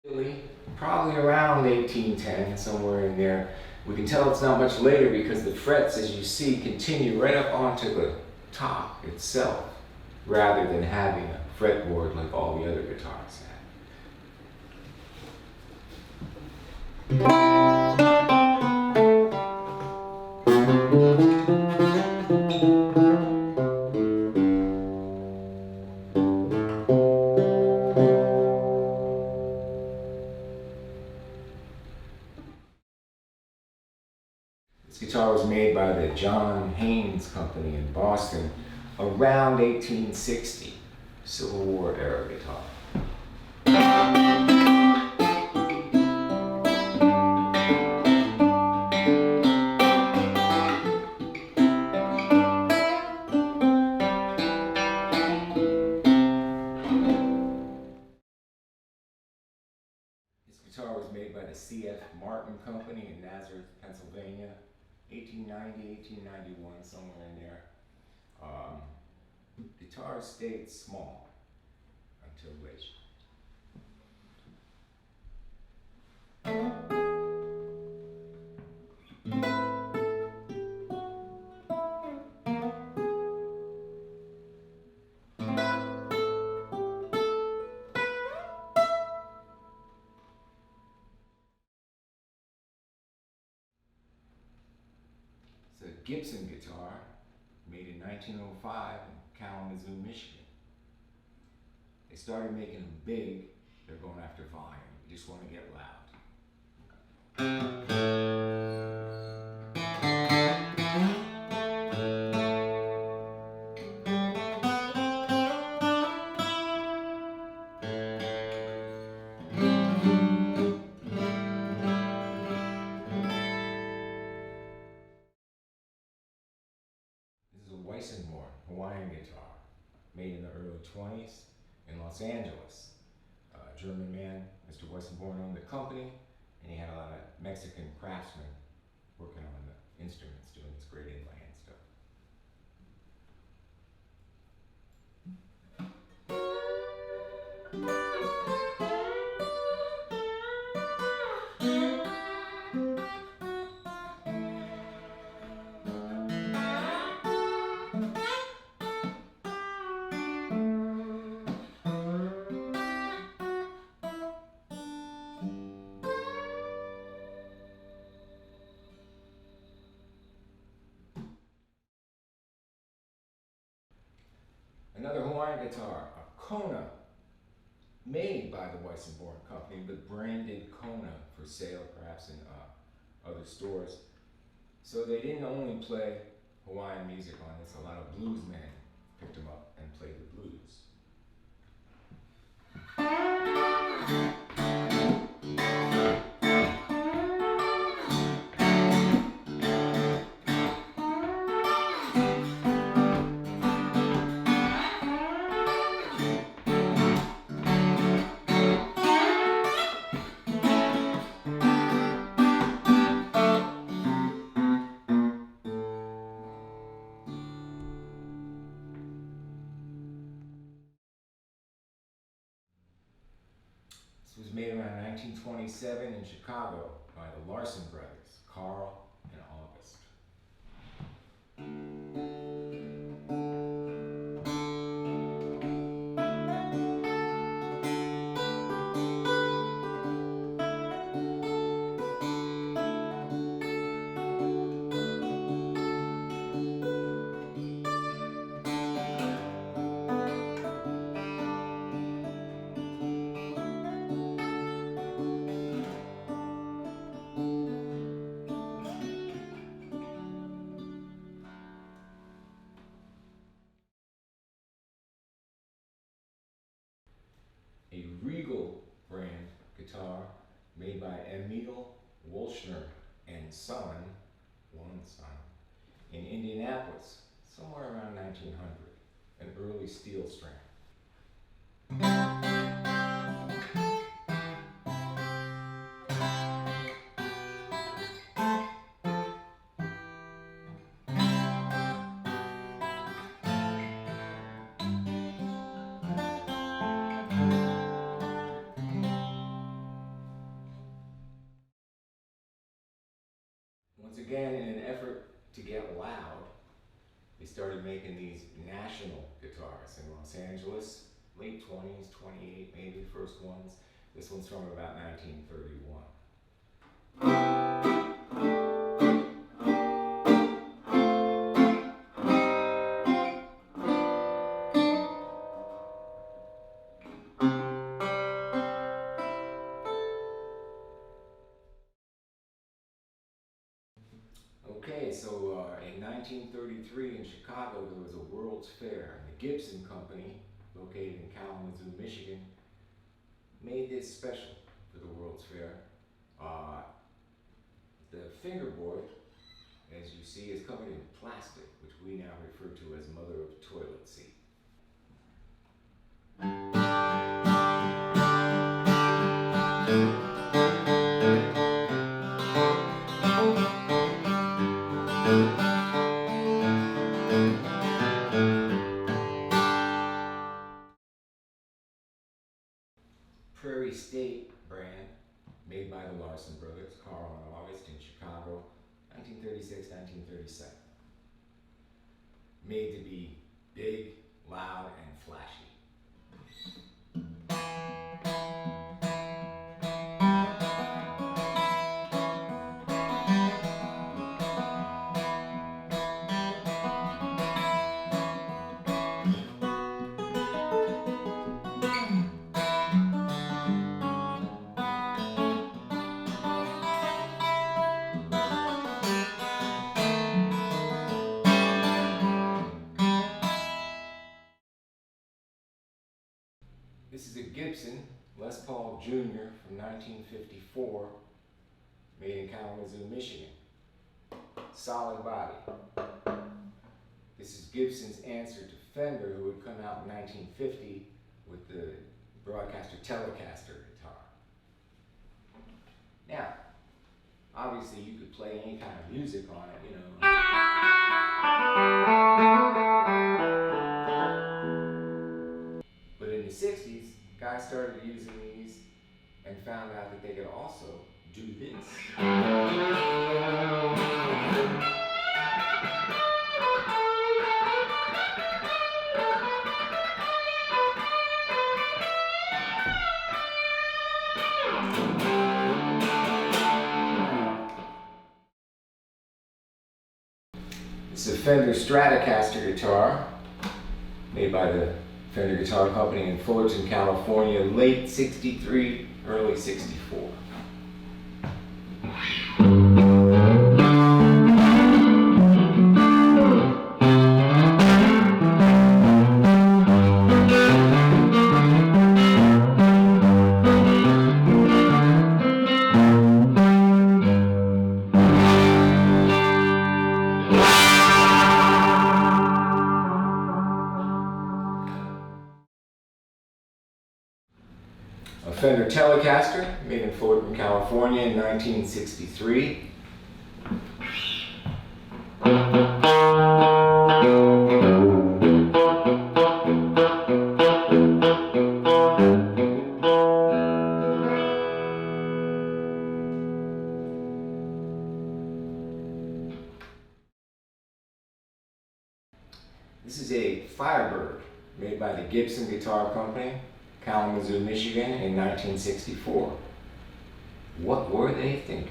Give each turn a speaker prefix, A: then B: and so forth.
A: Italy, probably around 1810, somewhere in there. We can tell it's not much later because the frets, as you see, continue right up onto the top itself, rather than having a fretboard like all the other guitars This guitar was made by the John Haynes Company in Boston around 1860, Civil War era guitar. This guitar was made by the C.F. Martin Company in Nazareth, Pennsylvania, 1890, 1891, somewhere in there. Guitar stayed small until late. It's a Gibson guitar made in 1905 in Kalamazoo, Michigan. They started making them big. They're going after volume. You just want to get loud. This is a Weissenborn Hawaiian guitar made in the early 20s in Los Angeles. A German man, Mr. Weissenborn, owned the company, and he had a lot of Mexican craftsmen working on the instruments, doing this great inlay stuff. Another Hawaiian guitar, a Kona, made by the Weissenborn Company, but branded Kona for sale perhaps in other stores. So they didn't only play Hawaiian music on this, a lot of bluesmen picked them up and played the blues. This was made around 1927 in Chicago by the Larson brothers, Carl and August. A Regal brand guitar made by Emil Wolschner and Son, one son, in Indianapolis, somewhere around 1900, an early steel strand. again, in an effort to get loud, they started making these national guitars in Los Angeles, late 20s, 28 maybe, the first ones. This one's from about 1931. Okay, so in 1933 in Chicago, there was a World's Fair, and the Gibson Company, located in Kalamazoo, Michigan, made this special for the World's Fair. The fingerboard, as you see, is covered in plastic, which we now refer to as mother of toilet seat. Prairie State brand, made by the Larson brothers, Carl and August, in Chicago, 1936, 1937. Made to be big, loud, and flashy. This is a Gibson Les Paul Jr. from 1954, made in Kalamazoo, Michigan. Solid body. This is Gibson's answer to Fender, who had come out in 1950 with the Broadcaster Telecaster guitar. Now, obviously you could play any kind of music on it, you know. But in the 60s, guys started using these and found out that they could also do this. This is a Fender Stratocaster guitar, made by the Fender Guitar Company in Fullerton, California, late 63, early 64. A Fender Telecaster, made in Fullerton, California in 1963. This is a Firebird, made by the Gibson Guitar Company, Kalamazoo, Michigan in 1964. What were they thinking?